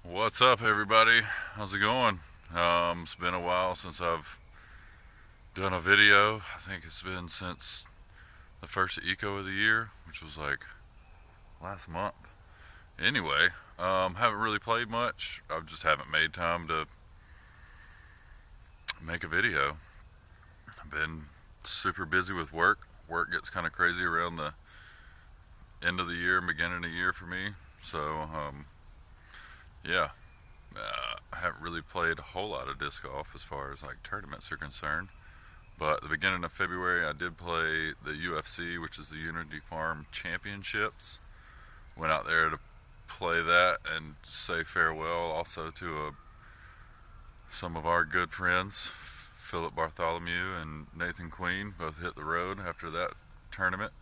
What's up, everybody? How's it going? It's been a while since I've done a video. I think it's been since the first Eco of the year, which was like last month. Anyway, haven't really played much. I just haven't made time to make a video. I've been super busy with work. Work gets kind of crazy around the end of the year and beginning of the year for me. So, yeah, I haven't really played a whole lot of disc golf as far as like tournaments are concerned. But at the beginning of February, I did play the UFC, which is the Unity Farm Championships. Went out there to play that and say farewell also to some of our good friends, Philip Bartholomew and Nathan Queen, both hit the road after that tournament.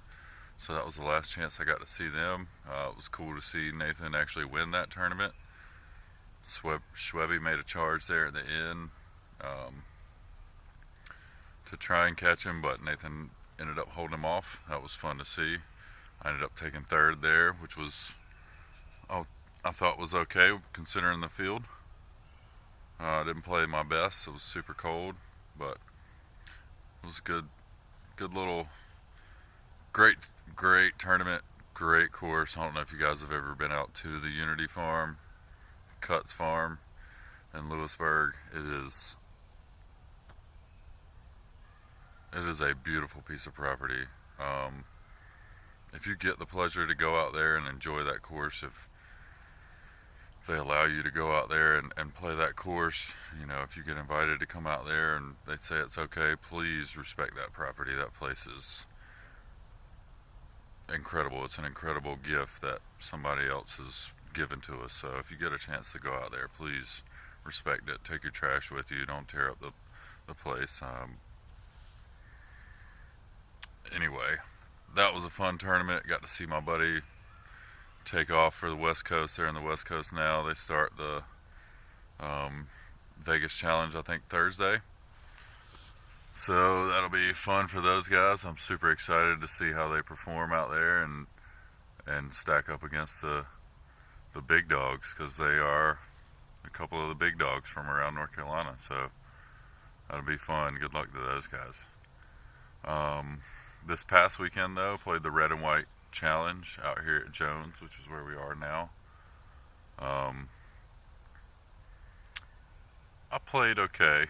So that was the last chance I got to see them. It was cool to see Nathan actually win that tournament. Schwebby made a charge there at the end to try and catch him, but Nathan ended up holding him off. That was fun to see. I ended up taking third there, which was, oh, I thought was okay considering the field. I didn't play my best. It was super cold, but it was good little, great tournament, great course. I don't know if you guys have ever been out to the Unity Farm, Cuts Farm in Lewisburg. It is a beautiful piece of property. If you get the pleasure to go out there and enjoy that course, if they allow you to go out there and play that course, if you get invited to come out there and they say it's okay, please respect that property. That place is incredible. It's an incredible gift that somebody else has given to us. So if you get a chance to go out there, please respect it. Take your trash with you. Don't tear up the place. Anyway, that was a fun tournament. Got to see my buddy take off for the West Coast. They're in the West Coast now. They start the Vegas Challenge, I think, Thursday. So that'll be fun for those guys. I'm super excited to see how they perform out there and stack up against the big dogs, because they are a couple of the big dogs from around North Carolina. So that'll be fun. Good luck to those guys. This past weekend, though, played the Red and White Challenge out here at Jones, which is where we are now. I played okay.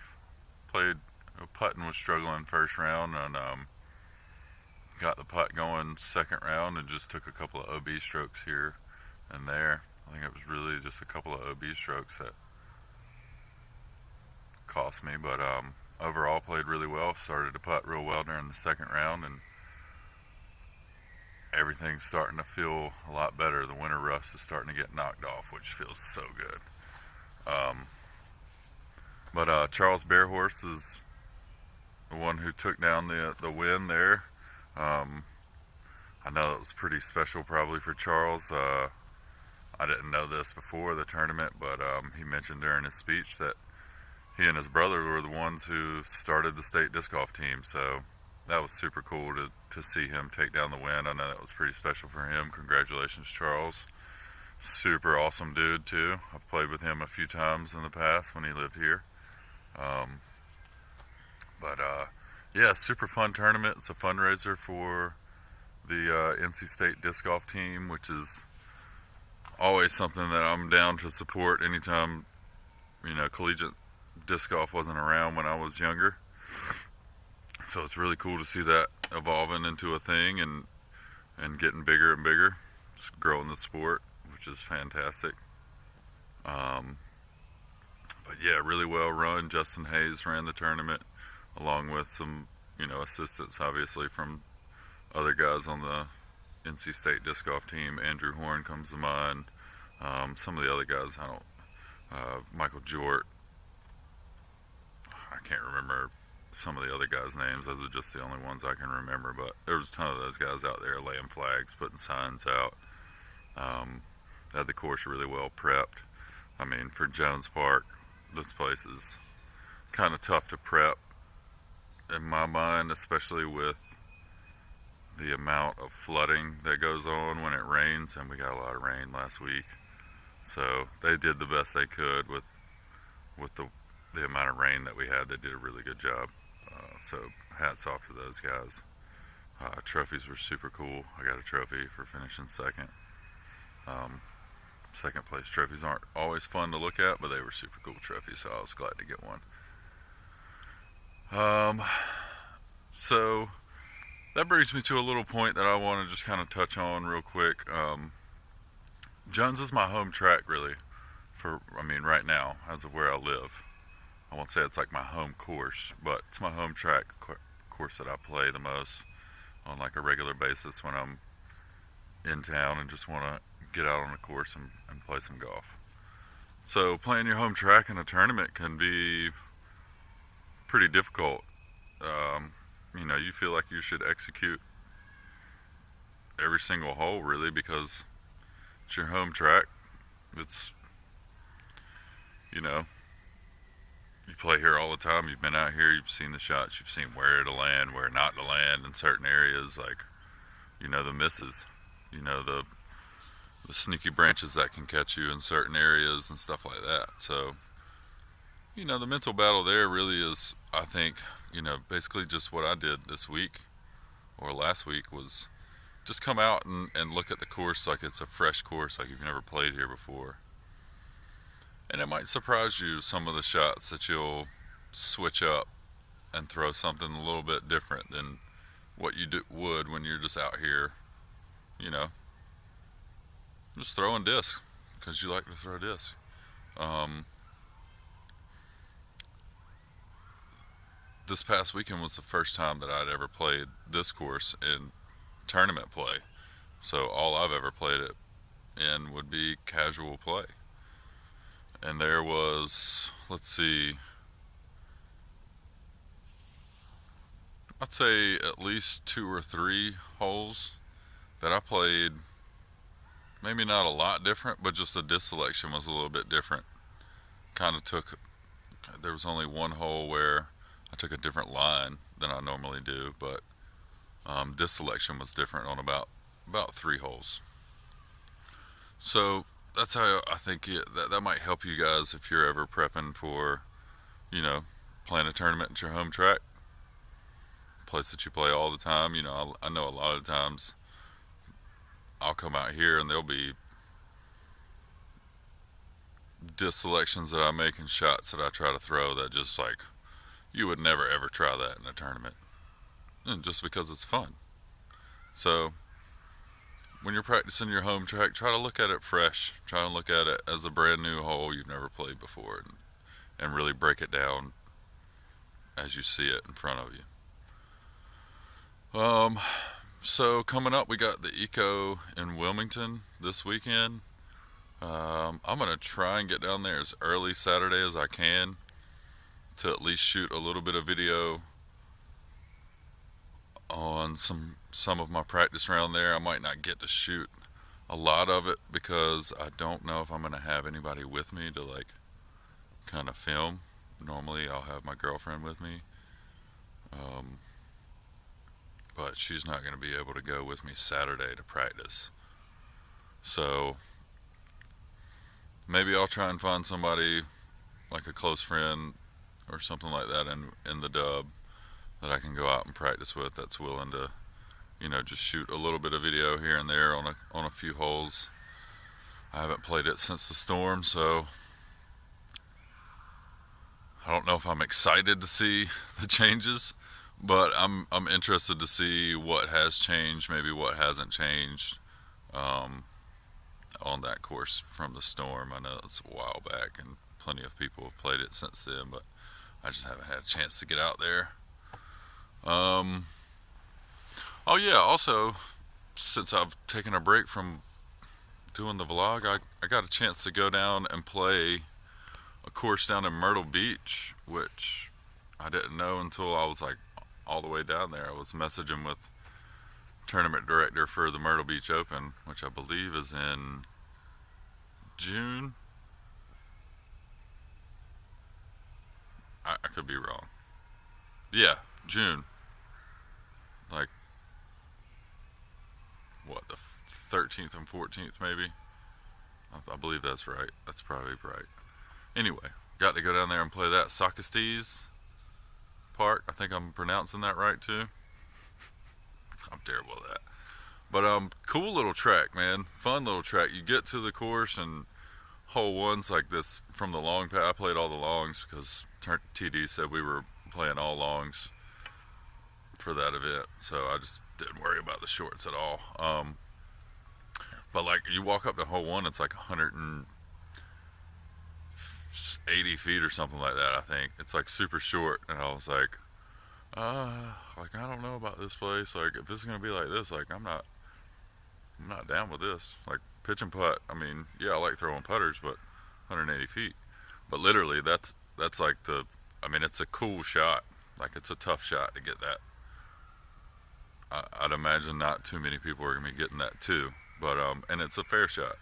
Putting was struggling first round, and got the putt going second round, and just took a couple of OB strokes here and there. I think it was really just a couple of OB strokes that cost me, but overall played really well. Started to putt real well during the second round, and everything's starting to feel a lot better. The winter rust is starting to get knocked off, which feels so good. But Charles Bearhorse is the one who took down the win there. I know it was pretty special probably for Charles. I didn't know this before the tournament, but he mentioned during his speech that he and his brother were the ones who started the state disc golf team. So that was super cool to see him take down the win. I know that was pretty special for him. Congratulations, Charles. Super awesome dude, too. I've played with him a few times in the past when he lived here. Yeah, super fun tournament. It's a fundraiser for the NC State disc golf team, which is always something that I'm down to support anytime, collegiate disc golf wasn't around when I was younger. So it's really cool to see that evolving into a thing and getting bigger and bigger. It's growing the sport, which is fantastic. But yeah, really well run. Justin Hayes ran the tournament, along with some, assistance obviously from other guys on the NC State disc golf team. Andrew Horn comes to mind. Some of the other guys, Michael Jort. I can't remember some of the other guys' names. Those are just the only ones I can remember. But there was a ton of those guys out there laying flags, putting signs out. Had the course really well prepped. I mean, for Jones Park, this place is kind of tough to prep in my mind, especially with the amount of flooding that goes on when it rains, and we got a lot of rain last week. So they did the best they could with the amount of rain that we had. They did a really good job. So hats off to those guys. Trophies were super cool. I got a trophy for finishing second. Second place trophies aren't always fun to look at, but they were super cool trophies, so I was glad to get one. So that brings me to a little point that I want to just kind of touch on real quick. Jones is my home track, really, right now, as of where I live. I won't say it's like my home course, but it's my home track course that I play the most on like a regular basis when I'm in town and just want to get out on a course and play some golf. So playing your home track in a tournament can be pretty difficult. You feel like you should execute every single hole, really, because it's your home track. It's, you play here all the time. You've been out here, you've seen the shots, you've seen where to land, where not to land in certain areas, like, the misses, the sneaky branches that can catch you in certain areas and stuff like that. So, the mental battle there really is, I think, basically just what I did this week or last week was just come out and look at the course like it's a fresh course, like you've never played here before. And it might surprise you, some of the shots that you'll switch up and throw something a little bit different than what you would when you're just out here, just throwing discs because you like to throw discs. This past weekend was the first time that I'd ever played this course in tournament play. So all I've ever played it in would be casual play. And there was, I'd say at least 2 or 3 holes that I played, maybe not a lot different, but just the disc selection was a little bit different. There was only one hole where I took a different line than I normally do, but disc selection was different on about 3 holes. So that's how I think that might help you guys if you're ever prepping for, playing a tournament at your home track, place that you play all the time. I know a lot of times I'll come out here and there'll be disc selections that I make and shots that I try to throw that just like you would never ever try that in a tournament, and just because it's fun. So when you're practicing your home track, try to look at it fresh. Try to look at it as a brand new hole you've never played before, and really break it down as you see it in front of you. So coming up, we got the Eco in Wilmington this weekend. I'm gonna try and get down there as early Saturday as I can to at least shoot a little bit of video on some of my practice around there. I might not get to shoot a lot of it because I don't know if I'm going to have anybody with me to like kind of film. Normally I'll have my girlfriend with me, but she's not going to be able to go with me Saturday to practice. So maybe I'll try and find somebody like a close friend or something like that in the dub that I can go out and practice with that's willing to, just shoot a little bit of video here and there on a few holes. I haven't played it since the storm, so I don't know if I'm excited to see the changes, but I'm interested to see what has changed, maybe what hasn't changed on that course from the storm. I know it's a while back and plenty of people have played it since then, but I just haven't had a chance to get out there. Oh yeah, also, since I've taken a break from doing the vlog, I got a chance to go down and play a course down in Myrtle Beach, which I didn't know until I was like all the way down there. I was messaging with tournament director for the Myrtle Beach Open, which I believe is in June. I could be wrong. Yeah, June. Like, what, the 13th and 14th maybe? I believe that's right. That's probably right. Anyway, got to go down there and play that Socrates Park. I think I'm pronouncing that right too. I'm terrible at that. But cool little track, man. Fun little track. You get to the course and hole one's like this from the long pad. I played all the longs because TD said we were playing all longs for that event, so I just didn't worry about the shorts at all. But like you walk up to hole one, it's like 180 feet or something like that. I think it's like super short, and I was like I don't know about this place. Like if this is gonna be like this, like I'm not down with this. Like pitch and putt. I mean, yeah, I like throwing putters, but 180 feet. But literally, that's like the. I mean, it's a cool shot. Like it's a tough shot to get that. I'd imagine not too many people are gonna be getting that too. But and it's a fair shot.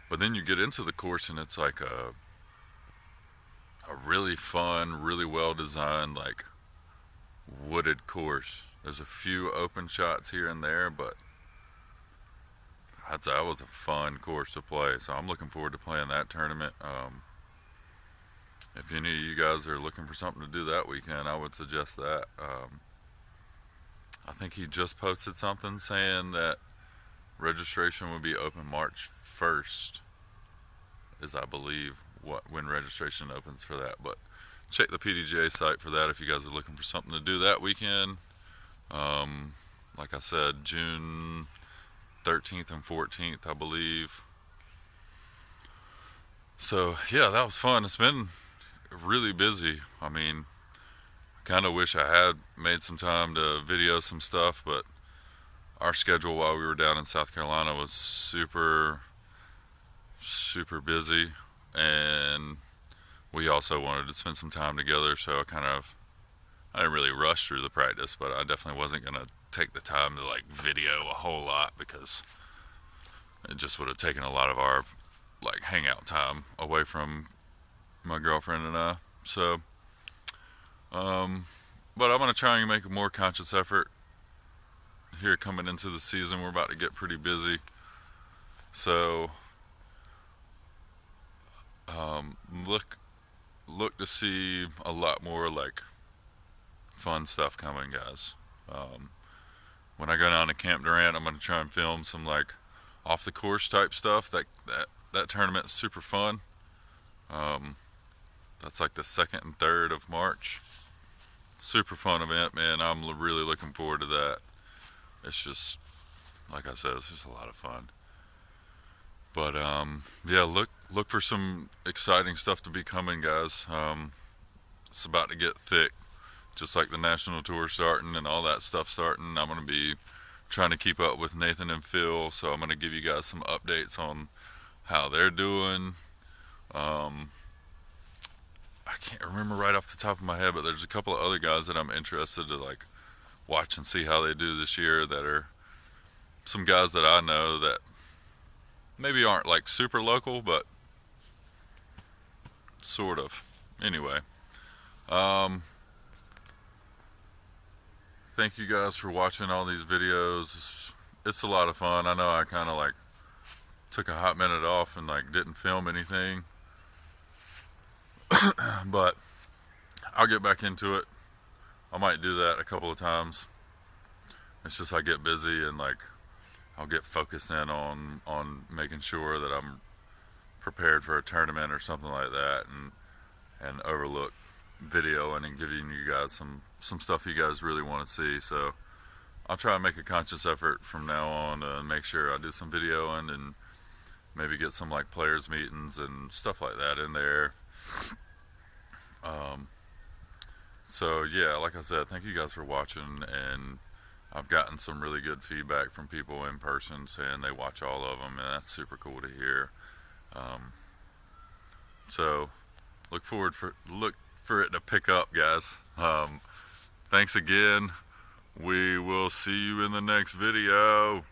But then you get into the course and it's like a really fun, really well designed, like wooded course. There's a few open shots here and there, but I'd say that was a fun course to play. So I'm looking forward to playing that tournament. If any of you guys are looking for something to do that weekend, I would suggest that. I think he just posted something saying that registration would be open March 1st, is I believe when registration opens for that. But check the PDGA site for that if you guys are looking for something to do that weekend. Like I said, June 13th and 14th, I believe. So yeah, that was fun. It's been really busy. I mean, kind of wish I had made some time to video some stuff, but our schedule while we were down in South Carolina was super busy, and we also wanted to spend some time together, so I didn't really rush through the practice, but I definitely wasn't going to take the time to like video a whole lot because it just would have taken a lot of our like hangout time away from my girlfriend and I. So but I'm going to try and make a more conscious effort here coming into the season. We're about to get pretty busy, so look to see a lot more like fun stuff coming, guys. When I go down to Camp Durant, I'm going to try and film some like off the course type stuff. That tournament's super fun. That's like the 2nd and 3rd of March. Super fun event, man. I'm really looking forward to that. It's just, like I said, it's just a lot of fun. But yeah, look for some exciting stuff to be coming, guys. It's about to get thick, just like the national tour starting and all that stuff starting. I'm going to be trying to keep up with Nathan and Phil, so I'm going to give you guys some updates on how they're doing. I can't remember right off the top of my head, but there's a couple of other guys that I'm interested to like watch and see how they do this year, that are some guys that I know that maybe aren't like super local, but sort of. Anyway, thank you guys for watching all these videos. It's a lot of fun. I know I kind of like took a hot minute off and like didn't film anything, but I'll get back into it. I might do that a couple of times. It's just I get busy and like I'll get focused in on making sure that I'm prepared for a tournament or something like that, and overlook videoing and giving you guys some stuff you guys really want to see. So I'll try and make a conscious effort from now on to make sure I do some videoing and maybe get some like players meetings and stuff like that in there. So yeah, like I said, thank you guys for watching, and I've gotten some really good feedback from people in person saying they watch all of them, and that's super cool to hear. So look for it to pick up, guys. Thanks again. We will see you in the next video.